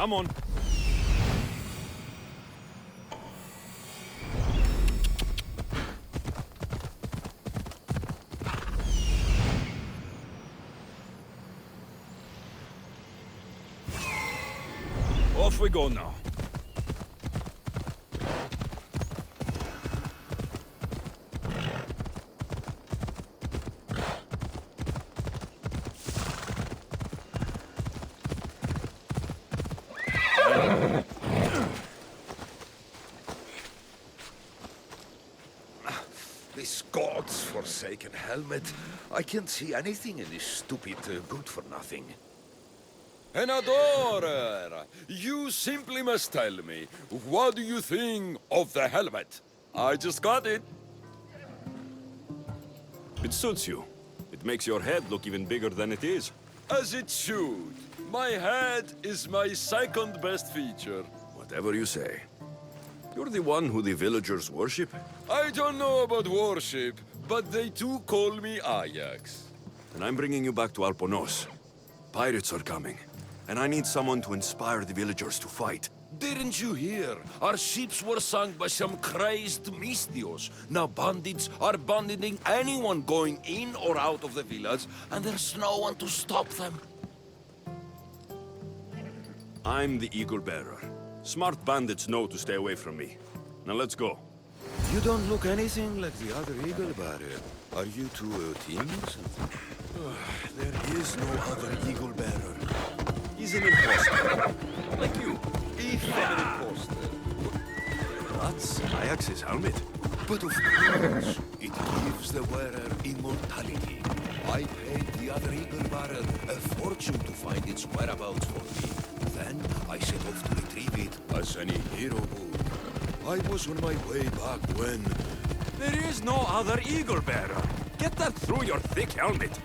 Come on. Off we go now. This god's forsaken helmet. I can't see anything in this stupid good-for-nothing. An adorer! You simply must tell me, what do you think of the helmet? I just got it. It suits you. It makes your head look even bigger than it is. As it should. My head is my second best feature. Whatever you say. You're the one who the villagers worship? I don't know about worship, but they too call me Ajax. And I'm bringing you back to Alponos. Pirates are coming, and I need someone to inspire the villagers to fight. Didn't you hear? Our ships were sunk by some crazed Mystios. Now bandits are banditing anyone going in or out of the village, and there's no one to stop them. I'm the Eagle Bearer. Smart bandits know to stay away from me. Now let's go. You don't look anything like the other Eagle Bearer. Are you two teams? There is no other Eagle Bearer. He's an imposter. Like you. If an imposter. That's Ajax's helmet. But of course, it gives the wearer immortality. I paid the other Eagle Bearer a fortune to find its whereabouts for me. Then I set off to retrieve it as any hero would. I was on my way back when... There is no other Eagle Bearer. Get that through your thick helmet.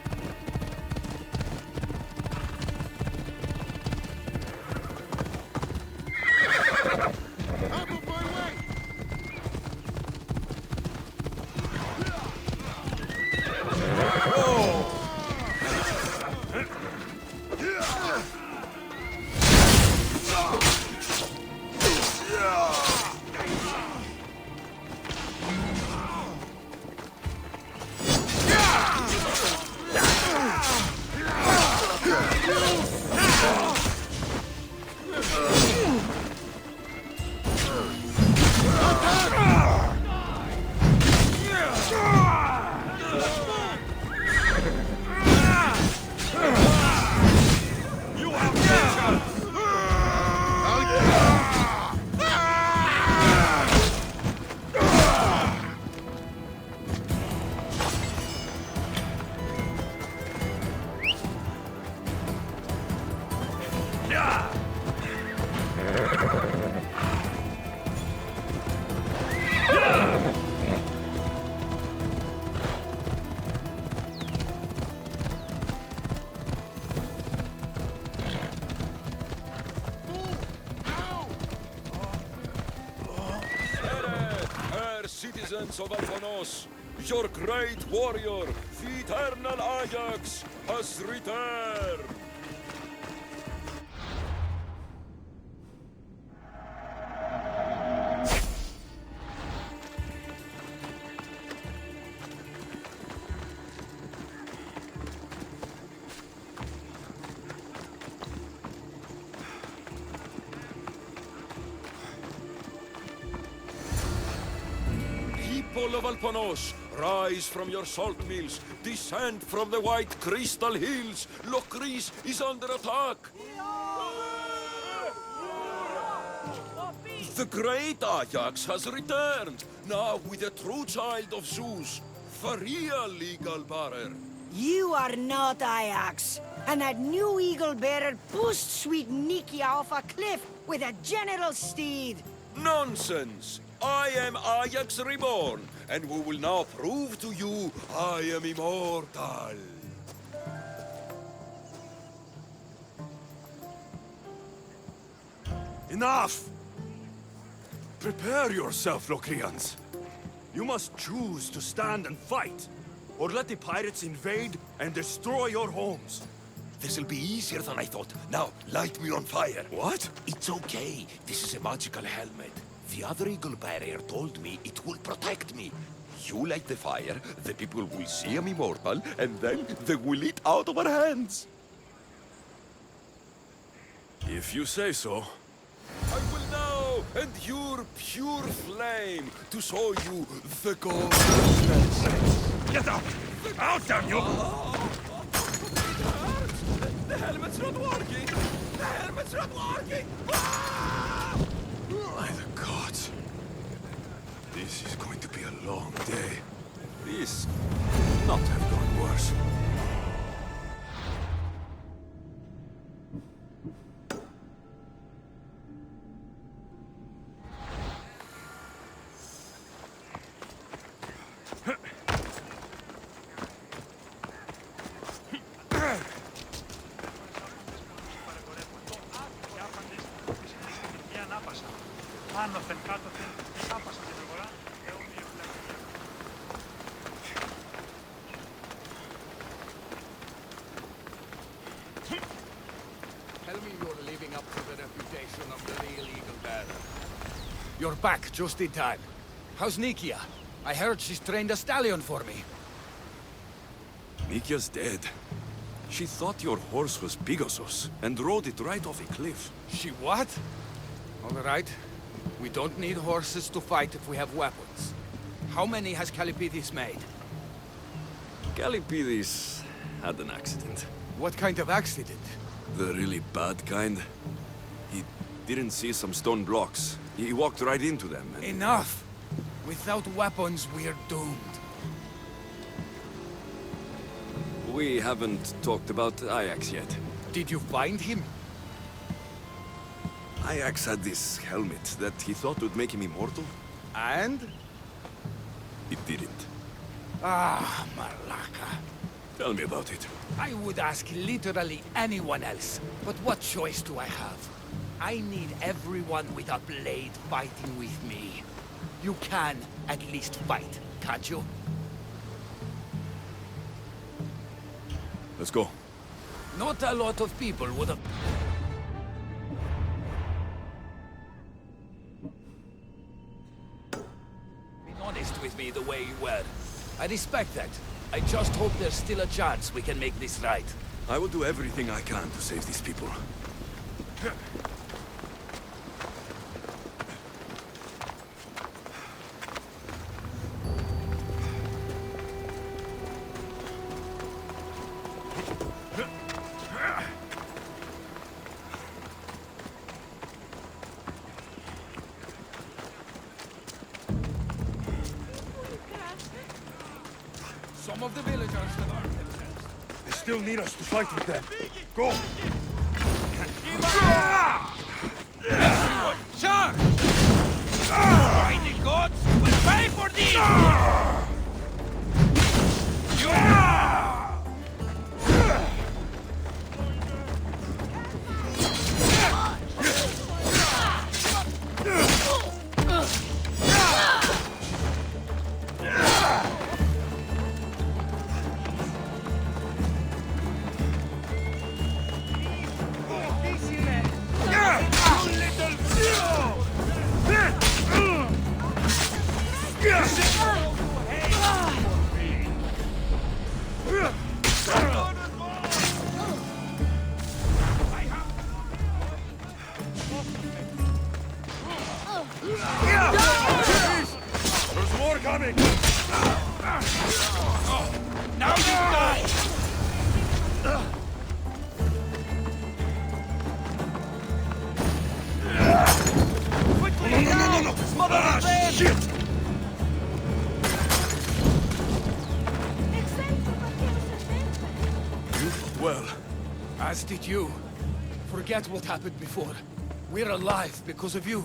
Citizens of Alponos, your great warrior, the eternal Ajax, has returned! People of Alponos, rise from your salt mills, descend from the white crystal hills. Lokris is under attack. The great Ajax has returned, now with the true child of Zeus, the real Eagle Bearer. You are not Ajax. And that new eagle bearer pushed sweet Nikia off a cliff with a general steed. Nonsense! I am Ajax Reborn, and we will now prove to you I am immortal. Enough! Prepare yourself, Locrians. You must choose to stand and fight, or let the pirates invade and destroy your homes. This'll be easier than I thought. Now, light me on fire. What? It's okay. This is a magical helmet. The other eagle barrier told me it will protect me. You light the fire, the people will see I'm immortal, and then they will eat out of our hands. If you say so. I will now endure pure flame to show you the gold. Get up! Out, damn you! The helmet's not working! The helmet's not working! By the gods. This is going to be a long day. This could not have gone worse. Άνωθεν κάτωθεν, άπασαν την αγορά, αιώνια φυλακή. Tell me you're living up to the reputation of the real Eagle Bearer. You're back just in time. How's Nikia? I heard she's trained a stallion for me. Nikia's dead. She thought your horse was Pegasus and rode it right off a cliff. She what? All right. We don't need horses to fight if we have weapons. How many has Calipidis made? Calipidis had an accident. What kind of accident? The really bad kind. He didn't see some stone blocks. He walked right into them and... Enough! Without weapons, we're doomed. We haven't talked about Ajax yet. Did you find him? Ajax had this helmet that he thought would make him immortal. And? It didn't. Ah, Malaka. Tell me about it. I would ask literally anyone else, but what choice do I have? I need everyone with a blade fighting with me. You can at least fight, can't you? Let's go. Not a lot of people would have... been honest with me the way you were. I respect that. I just hope there's still a chance we can make this right. I will do everything I can to save these people. Some of the villagers have armed themselves. They still need us to fight with them. Go! Sir! Mighty gods will pay for this! well. As did you. Forget what happened before. We're alive because of you.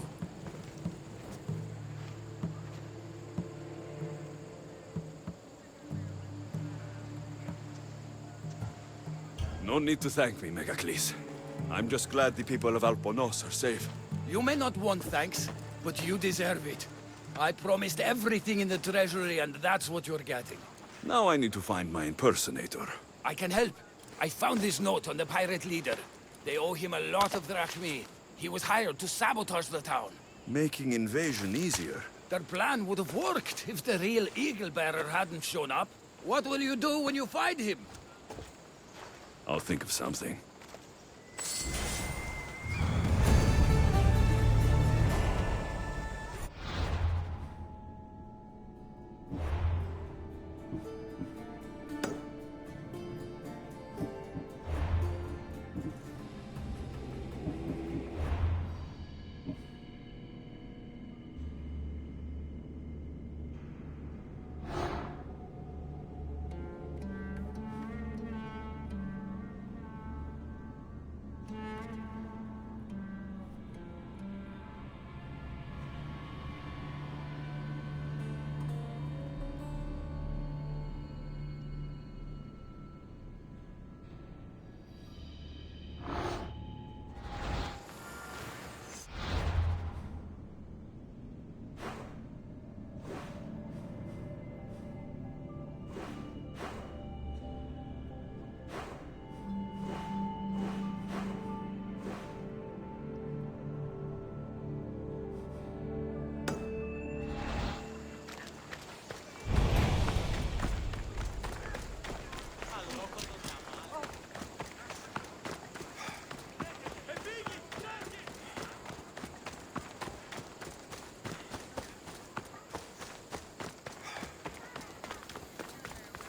No need to thank me, Megacles. I'm just glad the people of Alponos are safe. You may not want thanks, but you deserve it. I promised everything in the treasury, and that's what you're getting. Now I need to find my impersonator. I can help. I found this note on the pirate leader. They owe him a lot of drachmi. He was hired to sabotage the town. Making invasion easier. Their plan would have worked if the real Eagle-bearer hadn't shown up. What will you do when you find him? I'll think of something.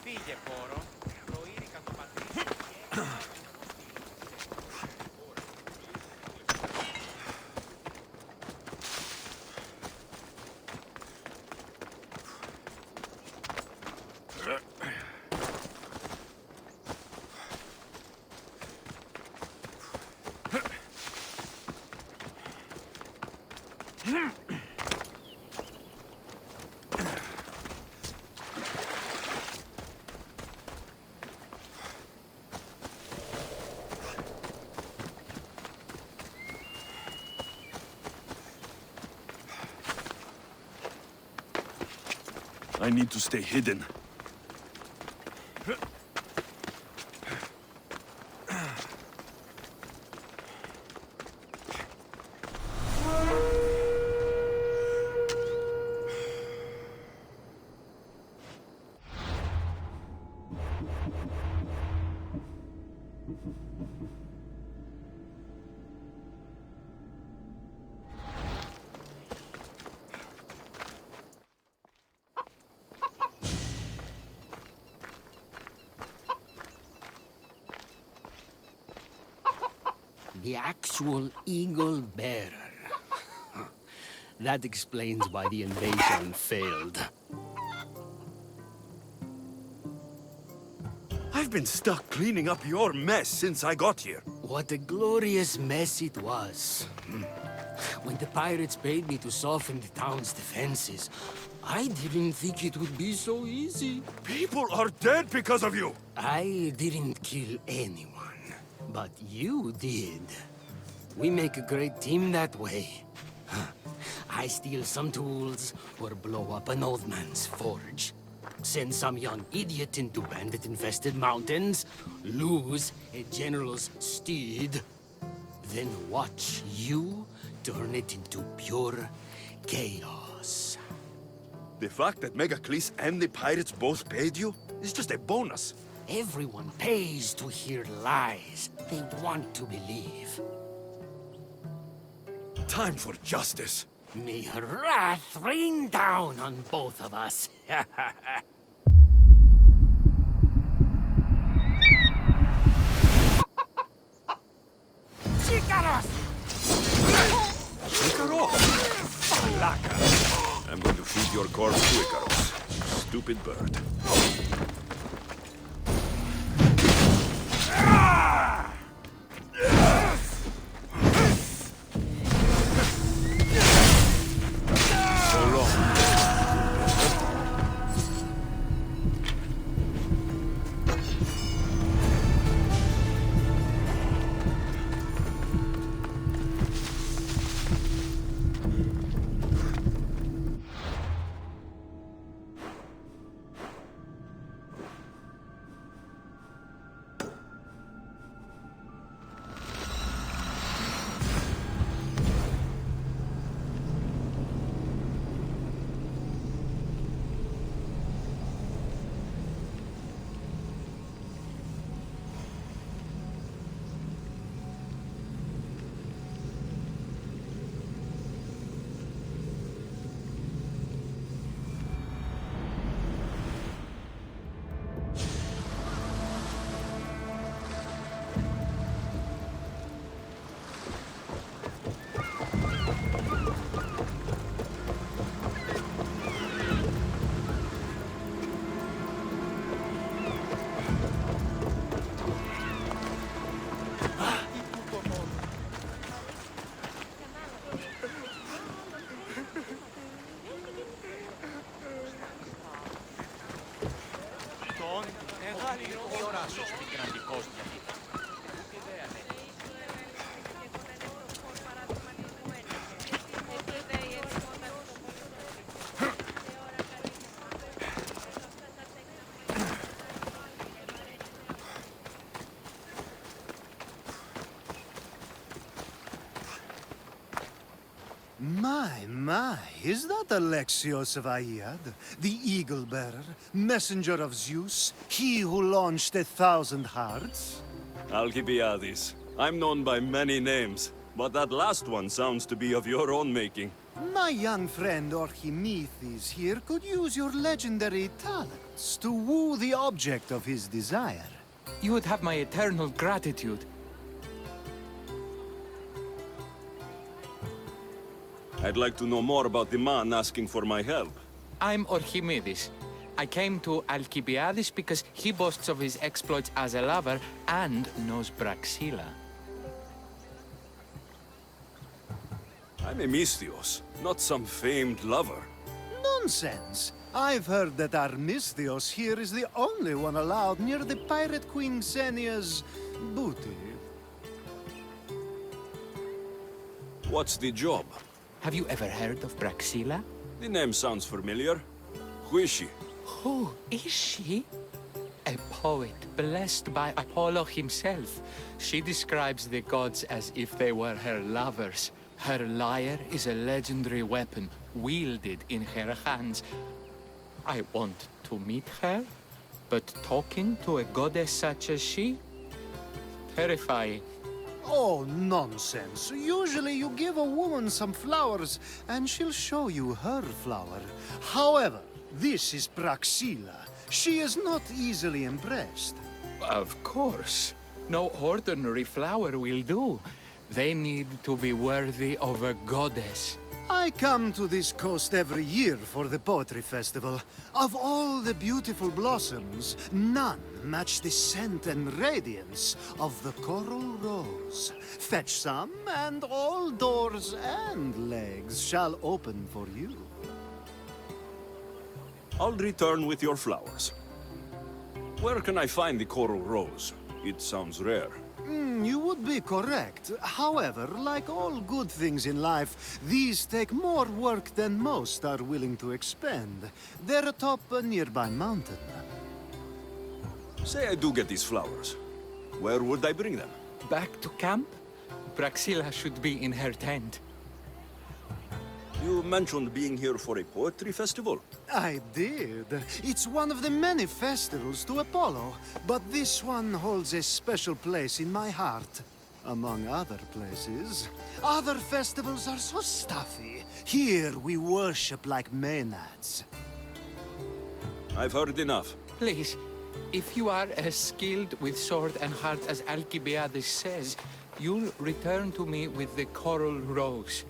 Φύγε, πόρο. Προείρικα το πατρίδι. I need to stay hidden. The actual Eagle-bearer. That explains why the invasion failed. I've been stuck cleaning up your mess since I got here. What a glorious mess it was. When the pirates paid me to soften the town's defenses, I didn't think it would be so easy. People are dead because of you! I didn't kill anyone, but you did. We make a great team that way. I steal some tools or blow up an old man's forge. Send some young idiot into bandit-infested mountains, lose a general's steed, then watch you turn it into pure chaos. The fact that Megacles and the pirates both paid you is just a bonus. Everyone pays to hear lies they want to believe. Time for justice. May her wrath rain down on both of us. Chikaros! Icaros! Alaka! I'm going to feed your corpse to Icaros. Stupid bird. questi grandi costi a vita. Che idea ne My, is that Alexios of Aiad, the Eagle-Bearer, messenger of Zeus, he who launched 1,000 hearts? Alcibiades. I'm known by many names, but that last one sounds to be of your own making. My young friend Archimedes here could use your legendary talents to woo the object of his desire. You would have my eternal gratitude. I'd like to know more about the man asking for my help. I'm Archimedes. I came to Alcibiades because he boasts of his exploits as a lover and knows Praxila. I'm Misthios, not some famed lover. Nonsense! I've heard that Armistios here is the only one allowed near the pirate queen Xenia's booty. What's the job? Have you ever heard of Praxila? The name sounds familiar. Who is she? Who is she? A poet blessed by Apollo himself. She describes the gods as if they were her lovers. Her lyre is a legendary weapon wielded in her hands. I want to meet her, but talking to a goddess such as she? Terrifying. Oh, nonsense. Usually you give a woman some flowers, and she'll show you her flower. However, this is Praxila. She is not easily impressed. Of course. No ordinary flower will do. They need to be worthy of a goddess. I come to this coast every year for the Poetry Festival. Of all the beautiful blossoms, none match the scent and radiance of the coral rose. Fetch some, and all doors and legs shall open for you. I'll return with your flowers. Where can I find the coral rose? It sounds rare. You would be correct. However, like all good things in life, these take more work than most are willing to expend. They're atop a nearby mountain. Say I do get these flowers. Where would I bring them? Back to camp? Praxila should be in her tent. You mentioned being here for a poetry festival. I did. It's one of the many festivals to Apollo, but this one holds a special place in my heart. Among other places. Other festivals are so stuffy. Here we worship like Maenads. I've heard enough. Please, if you are as skilled with sword and heart as Alcibiades says, you'll return to me with the coral rose.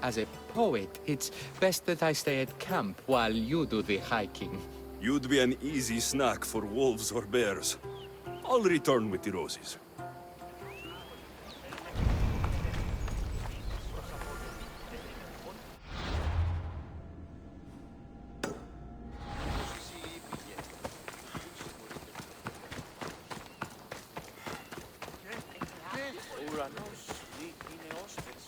As a poet, it's best that I stay at camp while you do the hiking. You'd be an easy snack for wolves or bears. I'll return with the roses. Ο ουρανός είναι όσπρης.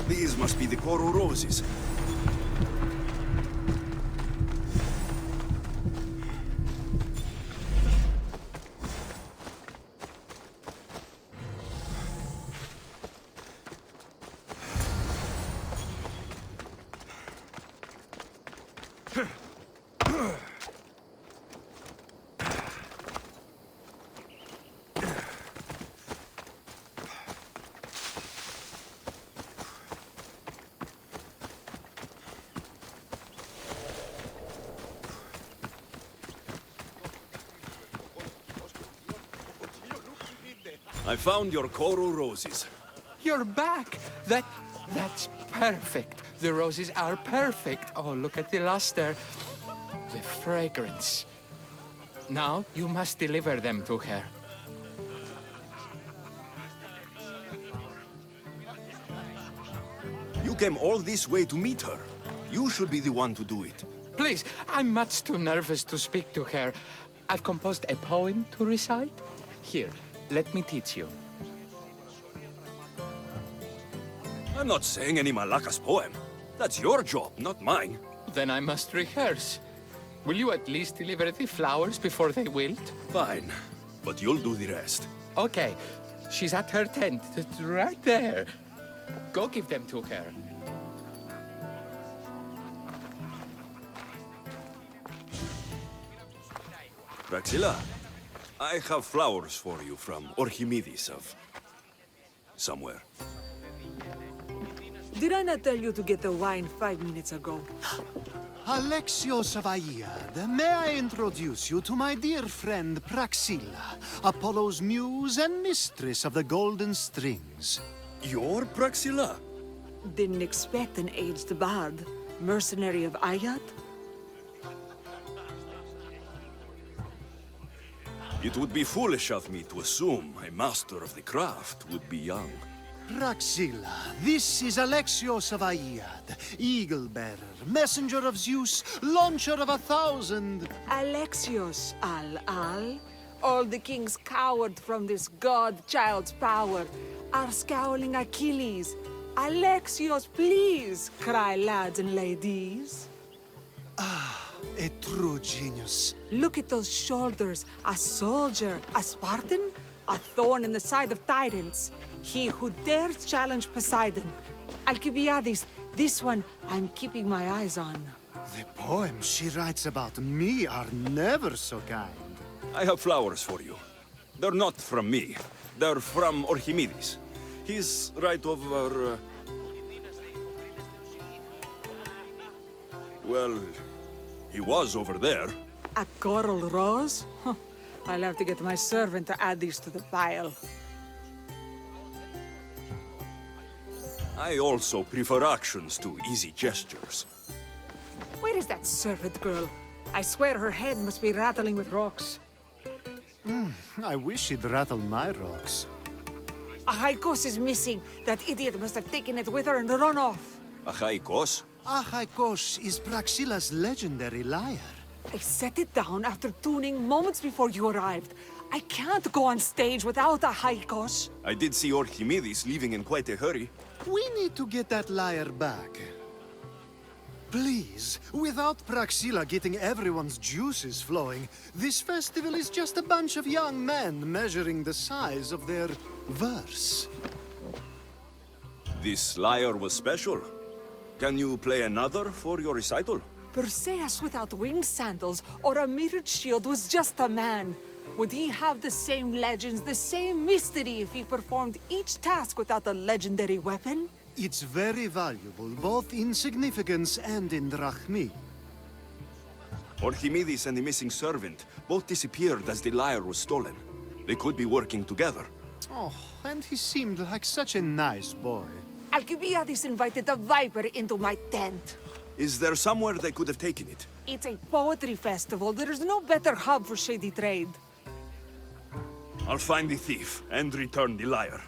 These must be the coral roses. I found your coral roses. You're back! That's perfect. The roses are perfect. Oh, look at the luster. The fragrance. Now you must deliver them to her. You came all this way to meet her. You should be the one to do it. Please, I'm much too nervous to speak to her. I've composed a poem to recite. Here, let me teach you. I'm not saying any Malakas poem. That's your job, not mine. Then I must rehearse. Will you at least deliver the flowers before they wilt? Fine, but you'll do the rest. Okay, she's at her tent. It's right there. Go give them to her. Praxilla, I have flowers for you from Orchimedes of... somewhere. Did I not tell you to get the wine 5 minutes ago? Alexios of Aiad, may I introduce you to my dear friend Praxilla, Apollo's muse and mistress of the golden strings. You're Praxilla? Didn't expect an aged bard. Mercenary of Aiad? It would be foolish of me to assume a master of the craft would be young. Praxilla, this is Alexios of Aiad, Eagle-bearer, messenger of Zeus, launcher of 1,000... Alexios, Al. All the kings cowered from this god-child's power. Are scowling Achilles. Alexios, please, cry lads and ladies. A true genius. Look at those shoulders. A soldier, a Spartan, a thorn in the side of tyrants. He who dares challenge Poseidon. Alcibiades, this one I'm keeping my eyes on. The poems she writes about me are never so kind. I have flowers for you. They're not from me. They're from Orchimedes. He's right over... Well, he was over there. A coral rose? Huh. I'll have to get my servant to add these to the pile. I also prefer actions to easy gestures. Where is that servant girl? I swear her head must be rattling with rocks. I wish she'd rattle my rocks. Achaikos is missing. That idiot must have taken it with her and run off. Achaikos? Achaikos is Praxilla's legendary lyre. I set it down after tuning moments before you arrived. I can't go on stage without Achaikos. I did see Orchimedes leaving in quite a hurry. We need to get that lyre back. Please, without Praxilla getting everyone's juices flowing, this festival is just a bunch of young men measuring the size of their verse. This lyre was special. Can you play another for your recital? Perseus without winged sandals or a mirrored shield was just a man. Would he have the same legends, the same mystery if he performed each task without a legendary weapon? It's very valuable, both in significance and in drachmi. Orchimedes and the missing servant both disappeared as the lyre was stolen. They could be working together. Oh, and he seemed like such a nice boy. Alcibiades invited a viper into my tent. Is there somewhere they could have taken it? It's a poetry festival. There's no better hub for shady trade. I'll find the thief and return the lyre.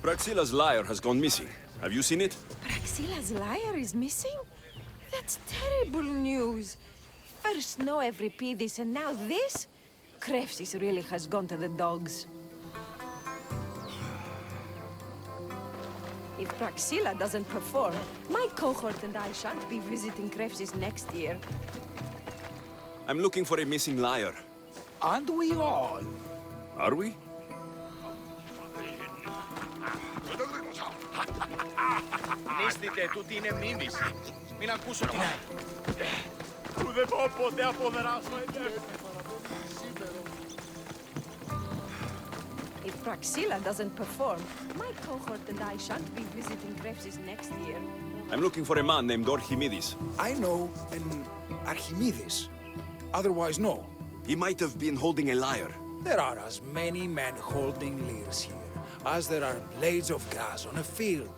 Praxila's lyre has gone missing. Have you seen it? Praxila's lyre is missing? That's terrible news. First Snow every this, and now this? Krefsis really has gone to the dogs. If Praxila doesn't perform, my cohort and I shan't be visiting Krefsis next year. I'm looking for a missing lyre. Aren't we all? Are we? Νίστητε, τούτη είναι μίμηση. Μην ακούσω την άλλη. Που δεν μπορώ ποτέ αποδράσω If Praxila doesn't perform, my cohort and I shan't be visiting Krefsis next year. I'm looking for a man named Orchimedes. I know an Archimedes. Otherwise, no. He might have been holding a lyre. There are as many men holding lyres here as there are blades of grass on a field.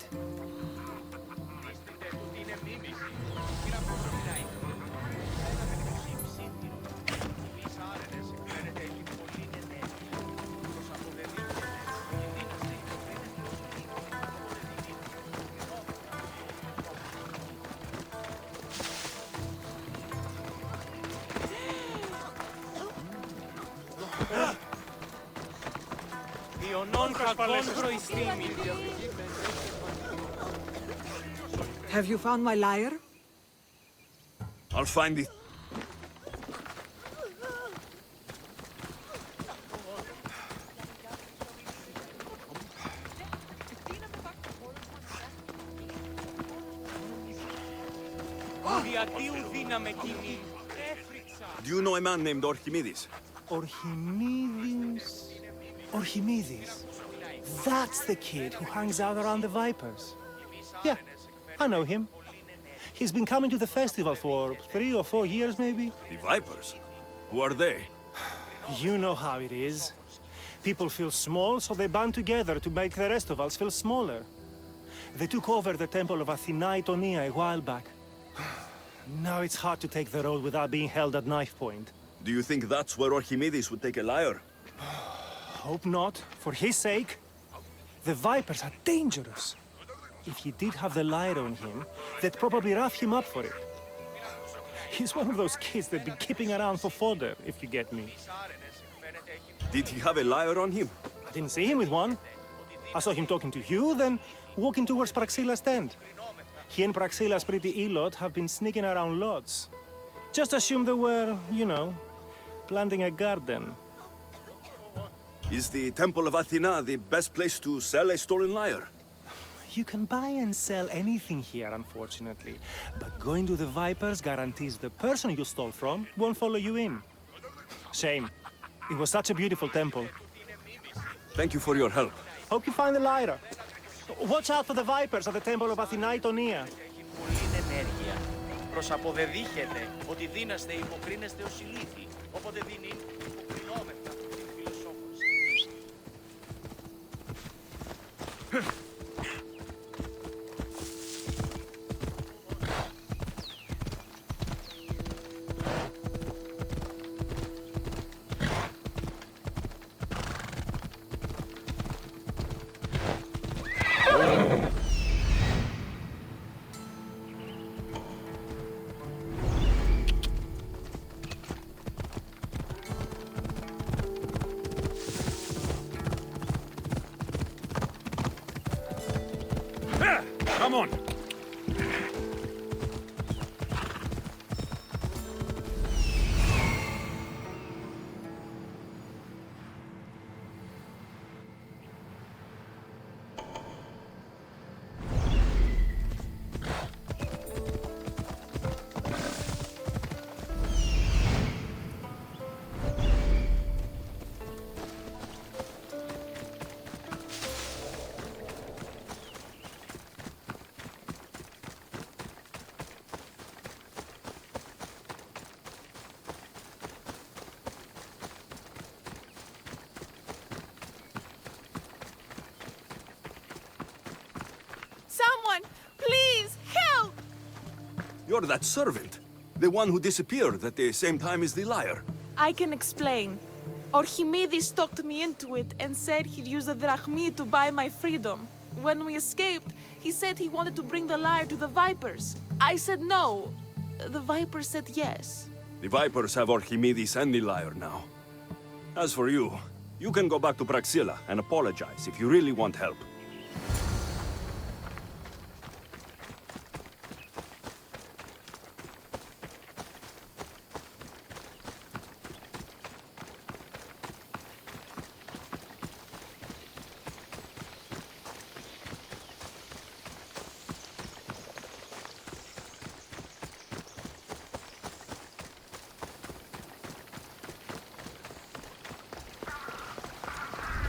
Have you found my lyre? I'll find it. Do you know a man named Orchimedes? Orchimedes? Orchimedes? That's the kid who hangs out around the Vipers. Yeah, I know him. He's been coming to the festival for 3 or 4 years, maybe. The Vipers? Who are they? You know how it is. People feel small, so they band together to make the rest of us feel smaller. They took over the temple of Athena Itonia a while back. Now it's hard to take the road without being held at knife point. Do you think that's where Orchimedes would take a lyre? Hope not. For his sake. The Vipers are dangerous. If he did have the lyre on him, they'd probably rough him up for it. He's one of those kids that'd be keeping around for fodder, if you get me. Did he have a lyre on him? I didn't see him with one. I saw him talking to you, then walking towards Praxila's tent. He and Praxila's pretty Elot have been sneaking around lots. Just assume they were, you know, planting a garden. Is the Temple of Athena the best place to sell a stolen lyre? You can buy and sell anything here, unfortunately. But going to the Vipers guarantees the person you stole from won't follow you in. Shame. It was such a beautiful temple. Thank you for your help. Hope you find the lyre. Watch out for the Vipers at the Temple of Athena Itonia. Πολλή ενέργεια. Προσαποδεδείχεται ότι δύναστε υποκρίνεστε ως ηλίθιοι. Όποτε δίνει υποκρινόμεθα την φιλοσόφωση. Come on! Someone, please, help! You're that servant. The one who disappeared at the same time as the lyre. I can explain. Archimedes talked me into it and said he'd use the drachmi to buy my freedom. When we escaped, he said he wanted to bring the lyre to the Vipers. I said no. The Vipers said yes. The Vipers have Archimedes and the lyre now. As for you, you can go back to Praxilla and apologize if you really want help.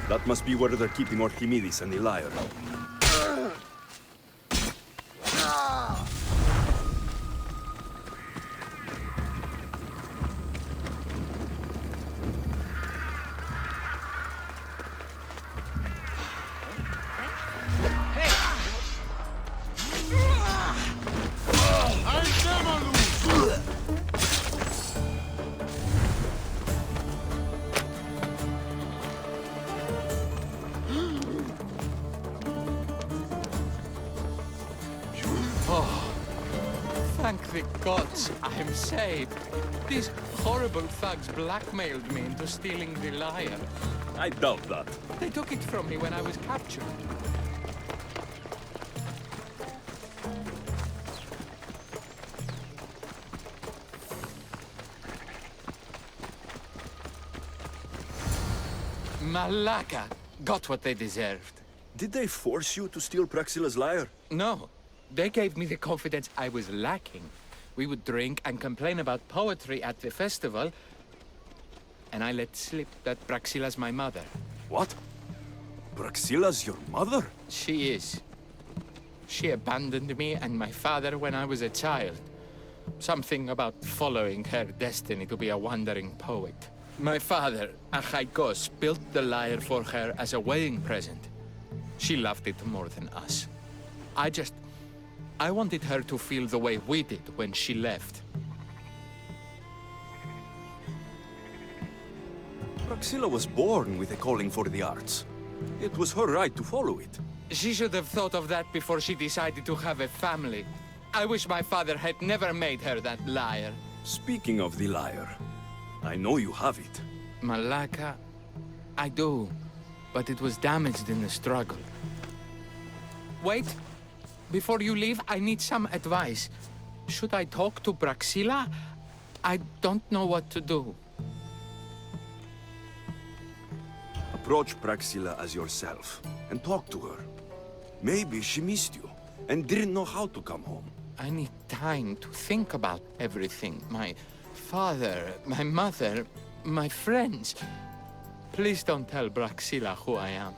That must be where they're keeping Archimedes and the lyre. Thank the gods, I'm saved. These horrible thugs blackmailed me into stealing the lyre. I doubt that. They took it from me when I was captured. Malaka got what they deserved. Did they force you to steal Praxilla's lyre? No. They gave me the confidence I was lacking. We would drink and complain about poetry at the festival, and I let slip that Praxilla's my mother. What? Praxilla's your mother? She is. She abandoned me and my father when I was a child. Something about following her destiny to be a wandering poet. My father, Achaikos, built the lyre for her as a wedding present. She loved it more than us. I wanted her to feel the way we did when she left. Praxilla was born with a calling for the arts. It was her right to follow it. She should have thought of that before she decided to have a family. I wish my father had never made her that lyre. Speaking of the lyre, I know you have it. Malaka, I do, but it was damaged in the struggle. Wait. Before you leave, I need some advice. Should I talk to Praxilla? I don't know what to do. Approach Praxilla as yourself and talk to her. Maybe she missed you and didn't know how to come home. I need time to think about everything. My father, my mother, my friends. Please don't tell Praxilla who I am.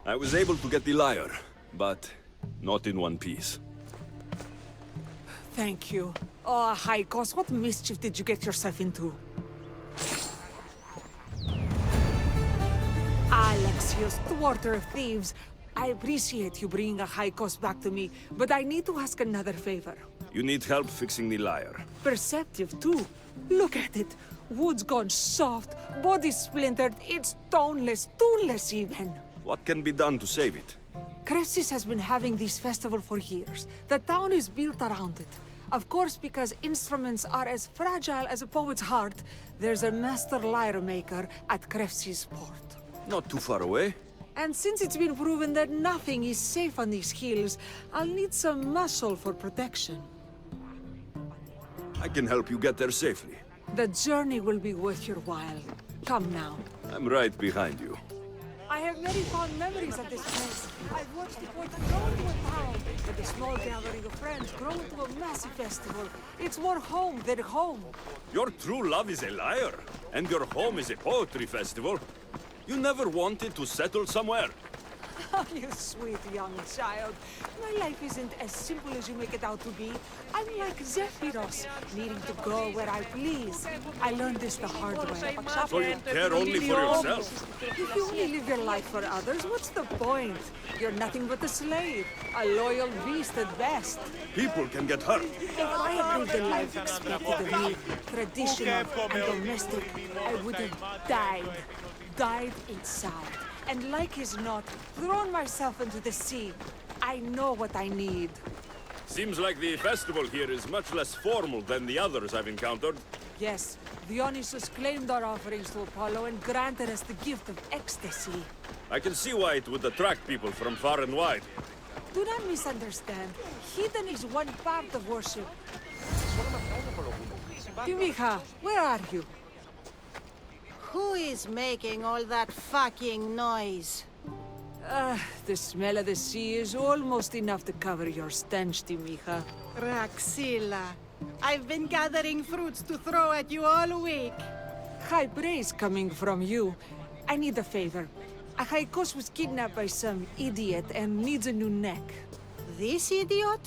I was able to get the lyre, but not in one piece. Thank you. Oh, Haikos, what mischief did you get yourself into? Alexios, thwarter of thieves. I appreciate you bringing Haikos back to me, but I need to ask another favor. You need help fixing the lyre. Perceptive, too. Look at it. Wood's gone soft, body splintered, it's toneless, tooless even. What can be done to save it? Cressis has been having this festival for years. The town is built around it. Of course, because instruments are as fragile as a poet's heart, there's a master lyre maker at Krefsi's port. Not too far away. And since it's been proven that nothing is safe on these hills, I'll need some muscle for protection. I can help you get there safely. The journey will be worth your while. Come now. I'm right behind you. I have very fond memories of this place. I've watched the port grow into a town, and a small gathering of friends grow into a massive festival. It's more home than home. Your true love is a lyre, and your home is a poetry festival. You never wanted to settle somewhere. Oh, you sweet young child. My life isn't as simple as you make it out to be. I'm like Zephyros, needing to go where I please. I learned this the hard way. So you care only for yourself? If you only live your life for others, what's the point? You're nothing but a slave, a loyal beast at best. People can get hurt. If I had lived a life expected of me, traditional and domestic, I would have died inside. And like as not, thrown myself into the sea. I know what I need. Seems like the festival here is much less formal than the others I've encountered. Yes, Dionysus claimed our offerings to Apollo and granted us the gift of ecstasy. I can see why it would attract people from far and wide. Do not misunderstand. Heathen is one part of worship. Timiha, where are you? Who is making all that fucking noise? The smell of the sea is almost enough to cover your stench, Timiha. Raxila, I've been gathering fruits to throw at you all week. High praise coming from you. I need a favor. Achaikos was kidnapped by some idiot and needs a new neck. This idiot?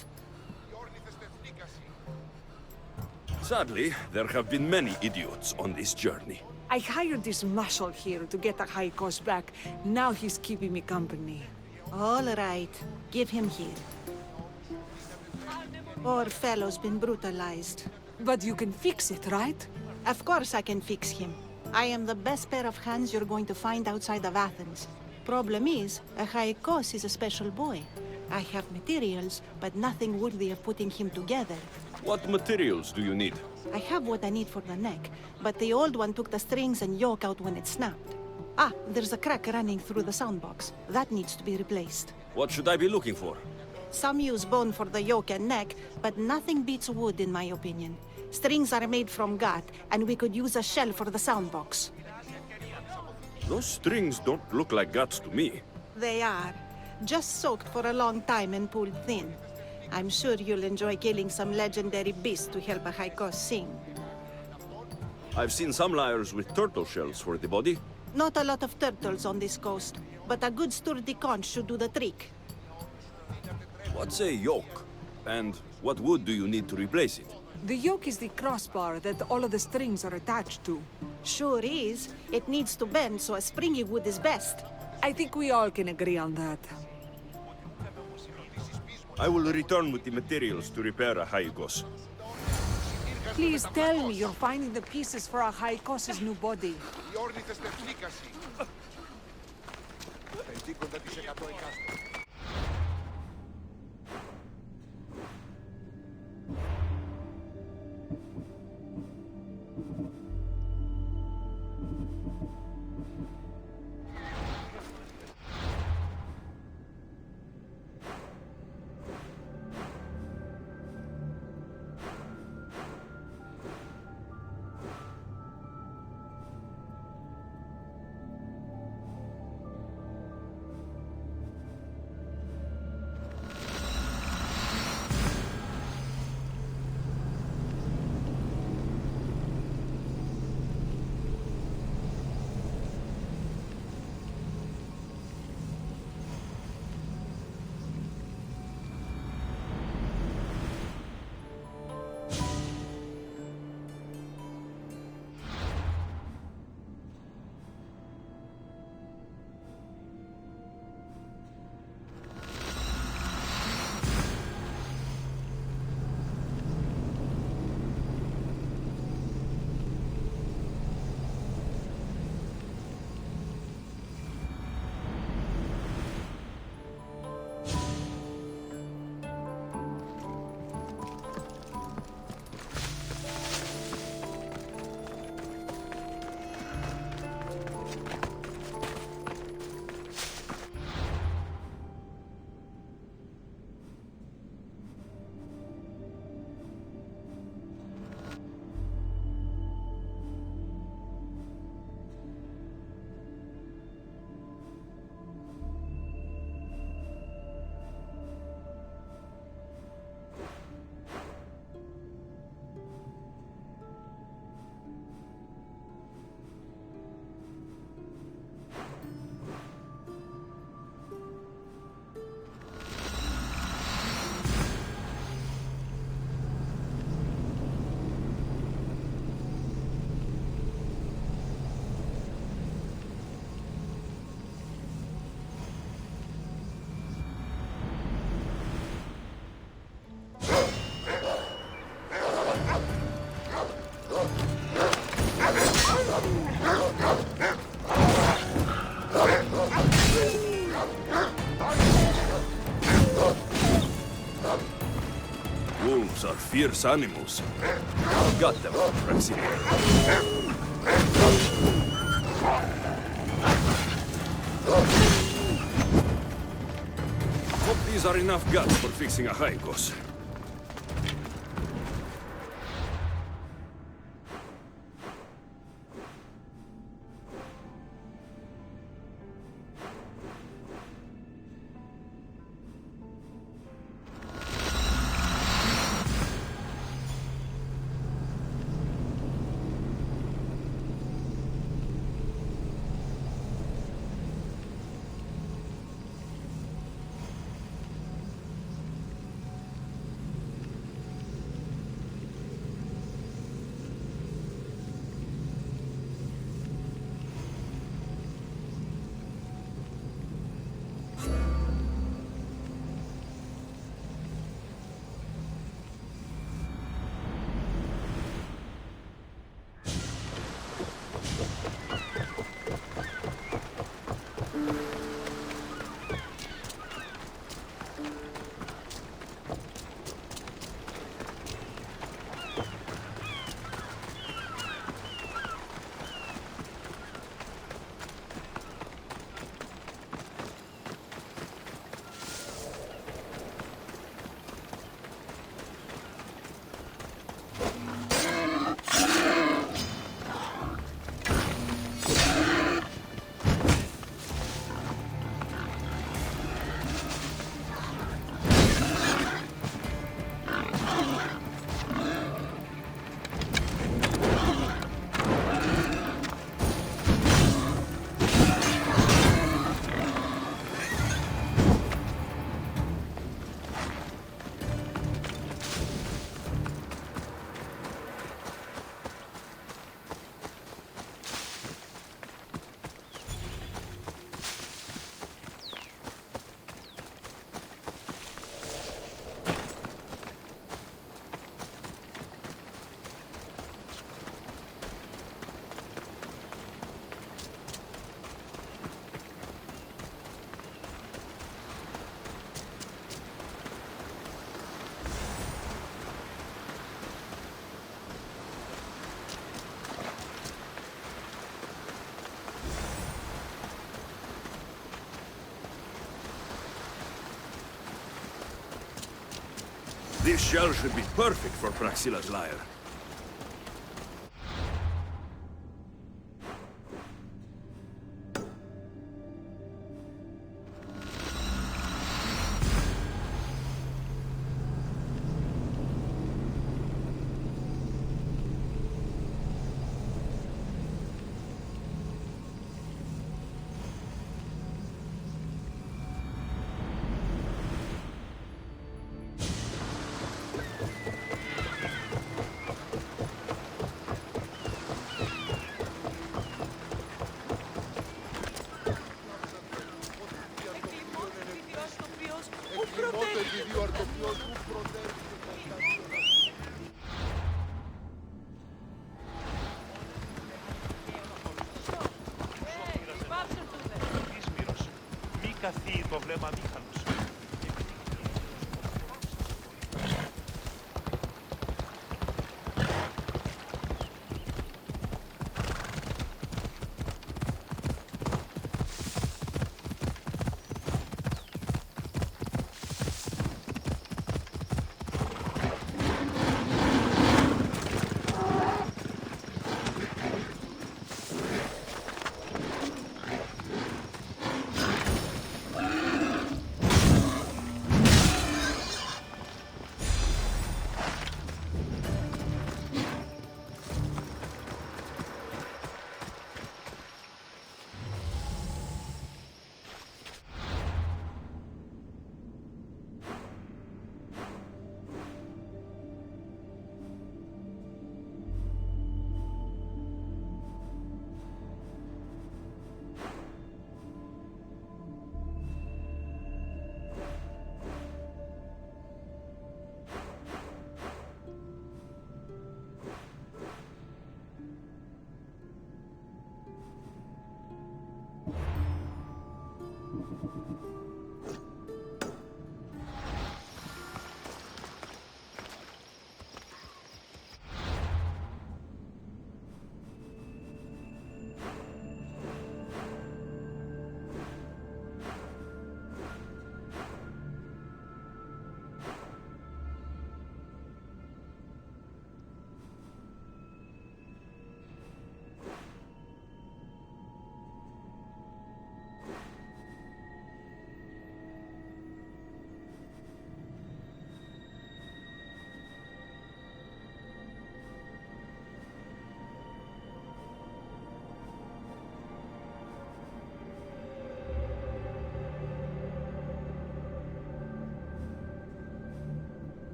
Sadly, there have been many idiots on this journey. I hired this muscle here to get Achaikos back. Now he's keeping me company. All right, give him here. Poor fellow's been brutalized. But you can fix it, right? Of course I can fix him. I am the best pair of hands you're going to find outside of Athens. Problem is, Achaikos is a special boy. I have materials, but nothing worthy of putting him together. What materials do you need? I have what I need for the neck, but the old one took the strings and yoke out when it snapped. Ah, there's a crack running through the soundbox. That needs to be replaced. What should I be looking for? Some use bone for the yoke and neck, but nothing beats wood in my opinion. Strings are made from gut, and we could use a shell for the soundbox. Those strings don't look like guts to me. They are. Just soaked for a long time and pulled thin. I'm sure you'll enjoy killing some legendary beast to help Achaikos sing. I've seen some lyres with turtle shells for the body. Not a lot of turtles on this coast, but a good sturdy conch should do the trick. What's a yoke? And what wood do you need to replace it? The yoke is the crossbar that all of the strings are attached to. Sure is. It needs to bend, so a springy wood is best. I think we all can agree on that. I will return with the materials to repair Achaikos. Please tell me you're finding the pieces for Achaikos' new body. fierce animals. Got them, Praxila. Hope these are enough guts for fixing a Haikos. This shell should be perfect for Praxila's lyre. Μη καθεί το βλέμμα αμήχανος.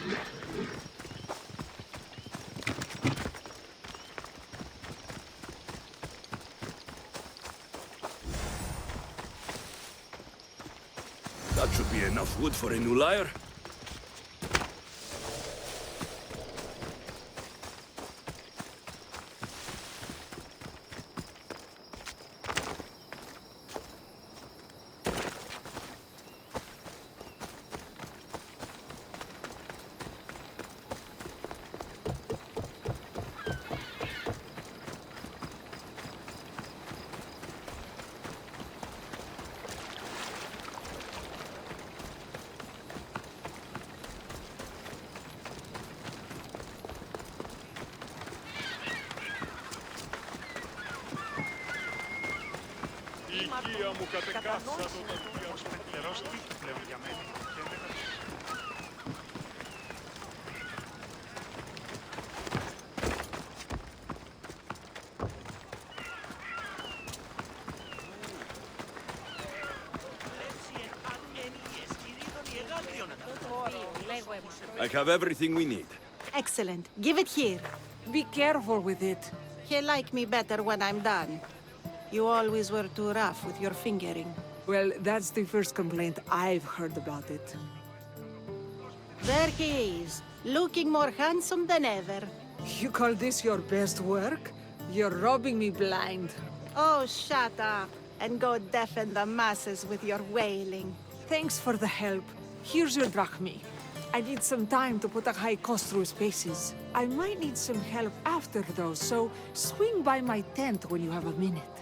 That should be enough wood for a new lyre. Κατανόησε πως πεντερός τύχη πλέον για μένα. Και δεν I have everything we need. Excellent. Give it here. Be careful with it. He'll like me better when I'm done. You always were too rough with your fingering. Well, that's the first complaint I've heard about it. There he is, looking more handsome than ever. You call this your best work? You're robbing me blind. Oh, shut up and go deafen the masses with your wailing. Thanks for the help. Here's your drachmi. I need some time to put a high cost through spaces. I might need some help after though, so swing by my tent when you have a minute.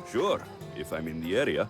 Sure, if I'm in the area.